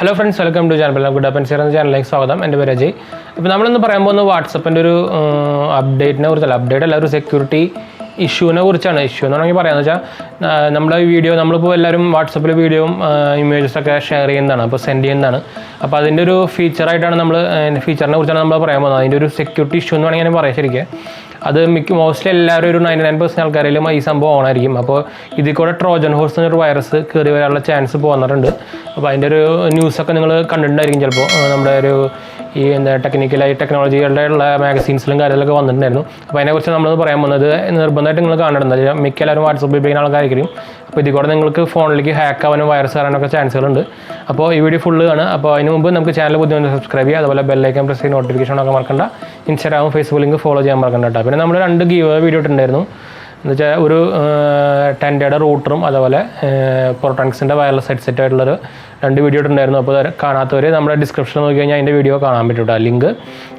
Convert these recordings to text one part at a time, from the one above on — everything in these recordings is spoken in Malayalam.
Hello friends, welcome to channel 𝙁𝙤𝙁 ചാനലിലേക്ക് സ്വാഗതം. എൻ്റെ പേര് അജയ്. ഇപ്പോൾ നമ്മളിന്ന് പറയാൻ പോകുന്നത് വാട്സപ്പിൻ്റെ ഒരു അപ്ഡേറ്റിനെ കുറിച്ചല്ല, അപ്ഡേറ്റ് അല്ല, ഒരു സെക്യൂരിറ്റി ഇഷ്യൂവിനെ കുറിച്ചാണ്. ഇഷ്യൂ എന്ന് വേണമെങ്കിൽ പറയാമെന്ന് വെച്ചാൽ നമ്മുടെ വീഡിയോ നമ്മളിപ്പോൾ എല്ലാവരും വാട്സപ്പിൽ വീഡിയോയും ഇമേജസൊക്കെ ഷെയർ ചെയ്യുന്നതാണ്, അപ്പോൾ സെൻഡ് ചെയ്യുന്നതാണ്. അപ്പോൾ അതിൻ്റെ ഒരു ഫീച്ചറായിട്ടാണ് ഫീച്ചറിനെ കുറിച്ചാണ് നമ്മൾ പറയാൻ പോകുന്നത്. അതിൻ്റെ ഒരു സെക്യൂരിറ്റി ഇഷ്യൂ എന്ന് വേണമെങ്കിൽ ഞാൻ പറയാം. ശരിക്കും അത് മോസ്റ്റ്ലി എല്ലാവരും ഒരു 99% ആൾക്കാരിലും ഈ സംഭവം ഓണായിരിക്കും. അപ്പോൾ ഇതിൽ കൂടെ ട്രോജൻ ഹോഴ്സ് എന്നൊരു വൈറസ് കയറി വരാനുള്ള ചാൻസ് പോകുന്നുണ്ട്. അപ്പോൾ അതിൻ്റെ ഒരു ന്യൂസൊക്കെ നിങ്ങൾ കണ്ടിട്ടുണ്ടായിരിക്കും ചിലപ്പോൾ. നമ്മുടെ ഒരു ഈ ടെക്നോളജികളുടെ ഉള്ള മാഗസീൻസിലും കാര്യങ്ങളൊക്കെ വന്നിട്ടുണ്ടായിരുന്നു. അപ്പോൾ അതിനെക്കുറിച്ച് നമ്മൾ പറയാൻ പോകുന്നത് നിർബന്ധമായിട്ട് നിങ്ങൾ കാണേണ്ടത്. മിക്ക എല്ലാവരും വാട്സപ്പ് ഉപയോഗിക്കുന്ന ആൾക്കാരായിരിക്കും. അപ്പോൾ ഇതിൽ കൂടെ നിങ്ങൾക്ക് ഫോണിലേക്ക് ഹാക്ക് ആവാനും വൈറസ് കയറാനൊക്കെ ചാൻസുകളുണ്ട്. അപ്പോൾ ഈ വീഡിയോ ഫുള്ള് ആണ്. അപ്പോൾ അതിന് മുമ്പ് നമുക്ക് ചാനൽ ബുദ്ധിമുട്ട് സബ്സ്ക്രൈബ് ചെയ്യുക, അതുപോലെ ബെല്ലൈക്കൻ പ്രസ് ചെയ്ത് നോട്ടിഫിക്കേഷനൊക്കെ മറക്കണ്ട. ഇൻസ്റ്റാഗ്രാമും ഫേസ്ബുക്ക് ലിങ്ക് ഫോളോ ചെയ്യാൻ മറക്കണ്ട കേട്ടോ. പിന്നെ നമ്മൾ 2 ഗീവ് വീഡിയോ ഇട്ടുണ്ടായിരുന്നു. എന്നുവെച്ചാൽ ഒരു ടെൻഡയുടെ റൂട്ടറും അതുപോലെ പ്രൊട്ടക്സിൻ്റെ വയർലെസ് ഹെഡ്സെറ്റ് ആയിട്ടുള്ളൊരു 2 വീഡിയോ ഇട്ടുണ്ടായിരുന്നു. അപ്പോൾ കാണാത്തവർ നമ്മുടെ ഡിസ്ക്രിപ്ഷൻ നോക്കി കഴിഞ്ഞാൽ അതിൻ്റെ വീഡിയോ കാണാൻ പറ്റും കേട്ടോ, ലിങ്ക്.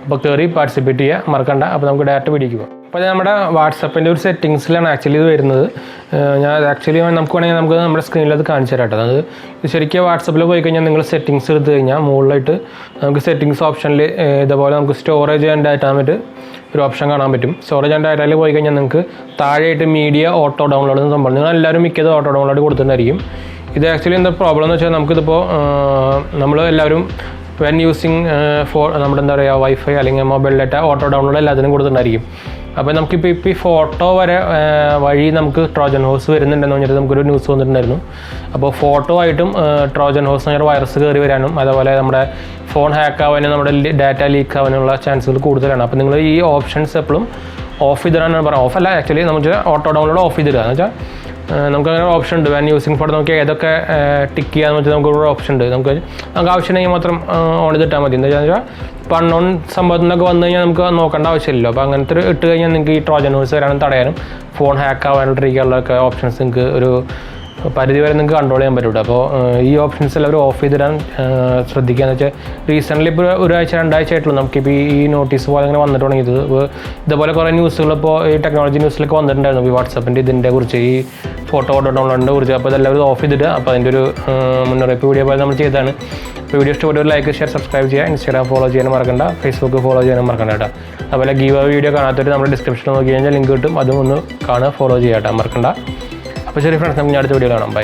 അപ്പോൾ കയറി പാർട്ടിസിപ്പേറ്റ് ചെയ്യുക മറക്കണ്ട. അപ്പോൾ നമുക്ക് ഡയറക്റ്റ് വീഡിയോക്ക് പോകാം. അപ്പോൾ നമ്മുടെ വാട്സപ്പിൻ്റെ ഒരു സെറ്റിങ്സിലാണ് ആക്ച്വലി ഇത് വരുന്നത്. ഞാൻ നമുക്ക് വേണമെങ്കിൽ നമുക്ക് നമ്മുടെ സ്ക്രീനിൽ അത് കാണിച്ചു തരാം കേട്ടോ. അത് ശരിക്കും വാട്സപ്പിൽ പോയി കഴിഞ്ഞാൽ നിങ്ങൾ സെറ്റിങ്സ് എടുത്തു കഴിഞ്ഞാൽ മുകളിലായിട്ട് നമുക്ക് സെറ്റിങ്സ് ഓപ്ഷനിൽ ഇതുപോലെ നമുക്ക് സ്റ്റോറേജ് ആൻഡ് ഡാറ്റ എന്നിട്ട് ഒരു ഓപ്ഷൻ കാണാൻ പറ്റും. സ്റ്റോറേജ് ആൻഡ് ഡാറ്റയിൽ പോയി കഴിഞ്ഞാൽ നിങ്ങൾക്ക് താഴെയായിട്ട് മീഡിയ ഓട്ടോ ഡൗൺലോഡ് എന്ന് സംഭവം, നിങ്ങൾ എല്ലാവരും മിക്കത് ഓട്ടോ ഡൗൺലോഡ് കൊടുത്തിട്ടുണ്ടായിരിക്കും. ഇത് ആക്ച്വലി എന്താ പ്രോബ്ലം എന്ന് വെച്ചാൽ നമുക്കിതിപ്പോൾ നമ്മൾ എല്ലാവരും വെൻ യൂസിങ് നമ്മുടെ എന്താ പറയുക വൈഫൈ അല്ലെങ്കിൽ മൊബൈൽ ഡാറ്റ ഓട്ടോ ഡൗൺലോഡ് എല്ലാത്തിനും കൊടുത്തിട്ടുണ്ടായിരിക്കും. അപ്പോൾ നമുക്കിപ്പോൾ ഈ ഫോട്ടോ വഴി നമുക്ക് ട്രോജൻ ഹോഴ്സ് വരുന്നുണ്ടെന്ന് പറഞ്ഞിട്ട് നമുക്കൊരു ന്യൂസ് വന്നിട്ടുണ്ടായിരുന്നു. അപ്പോൾ ഫോട്ടോ ആയിട്ടും ട്രോജൻ ഹോഴ്സ് എന്ന് പറഞ്ഞാൽ വൈറസ് കയറി വരാനും അതുപോലെ നമ്മുടെ ഫോൺ ഹാക്ക് ആവാനും നമ്മുടെ ഡാറ്റ ലീക്ക് ആവാനുള്ള ചാൻസുകൾ കൂടുതലാണ്. അപ്പോൾ നിങ്ങൾ ഈ ഓപ്ഷൻസ് എപ്പോഴും ഓഫ് ചെയ്തിടാനാണ് പറയുക. ഓഫല്ല, ആക്ച്വലി നമുക്ക് ഓട്ടോ ഡൗൺലോഡ് ഓഫ് ചെയ്തിടുക എന്ന് വെച്ചാൽ നമുക്ക് അങ്ങനെ ഓപ്ഷൻ ഉണ്ട്. വെൻ യൂസിങ് ഫോട്ടോ നമുക്ക് ഏതൊക്കെ ടിക്ക് ചെയ്യാന്ന് വെച്ചാൽ നമുക്കൊരു ഓപ്ഷൻ ഉണ്ട്. നമുക്ക് ആവശ്യമുണ്ടെങ്കിൽ മാത്രം ഓൺ ചെയ്തിട്ടാൽ മതി. എന്താ വെച്ചാൽ ഇപ്പോൾ അൺനോൺ സംഭവത്തിൽ നിന്നൊക്കെ വന്നു കഴിഞ്ഞാൽ നമുക്ക് നോക്കേണ്ട ആവശ്യമില്ലല്ലോ. അപ്പോൾ അങ്ങനത്തെ ഇട്ട് കഴിഞ്ഞാൽ നിങ്ങൾക്ക് ഈ ട്രോജൻ ഹോഴ്സ് വരാനും തടയാനും ഫോൺ ഹാക്ക് ആവാനായിട്ടിരിക്കാനുള്ളൊക്കെ ഓപ്ഷൻസ് നിങ്ങൾക്ക് ഒരു പരിധി വരെ നിങ്ങൾക്ക് കൺട്രോൾ ചെയ്യാൻ പറ്റും. അപ്പോൾ ഈ ഓപ്ഷൻസ് എല്ലാവരും ഓഫ് ചെയ്തിടാൻ ശ്രദ്ധിക്കുക. എന്ന് വെച്ചാൽ റീസെൻ്റ്ലി ഇപ്പോൾ 1-2 ആഴ്ച ആയിട്ടുള്ളൂ നമുക്കിപ്പോൾ ഈ നോട്ടീസ് പോലെ ഇങ്ങനെ വന്നിട്ട് തുടങ്ങിയത്. ഇതുപോലെ കുറേ ന്യൂസുകൾ ഇപ്പോൾ ഈ ടെക്നോളജി ന്യൂസിലൊക്കെ വന്നിട്ടുണ്ടായിരുന്നു ഈ വാട്സപ്പിൻ്റെ ഇതിൻ്റെ കുറിച്ച്, ഈ ഫോട്ടോ ഡൗൺലോഡിനെ കുറിച്ച്. അപ്പോൾ ഇതെല്ലാവരും ഓഫ് ചെയ്തിട്ട് അപ്പോൾ അതിൻ്റെ ഒരു മുന്നറിയിപ്പ് വീഡിയോ പോലെ നമ്മൾ ചെയ്തതാണ്. അപ്പോൾ വീഡിയോ ഇഷ്ടപ്പെട്ട ഒരു ലൈക്ക്, ഷെയർ, സബ്സ്ക്രൈബ് ചെയ്യുക. ഇൻസ്റ്റാഗ്രാം ഫോളോ ചെയ്യാനും മറക്കണ്ട, ഫേസ്ബുക്ക് ഫോളോ ചെയ്യാനും മറക്കണ്ട കേട്ടോ. അതുപോലെ ഗീവ് വീഡിയോ കാണാത്തവർ നമ്മുടെ ഡിസ്ക്രിപ്ഷനിൽ നോക്കി കഴിഞ്ഞാൽ ലിങ്ക് കിട്ടും, അതും ഒന്ന് കാണുക, ഫോളോ ചെയ്യാം കേട്ടോ, മറക്കണ്ട. അപ്പോൾ ശരി ഫ്രണ്ട്സ്, നമുക്ക് അടുത്ത വീഡിയോ കാണാം. ബൈ.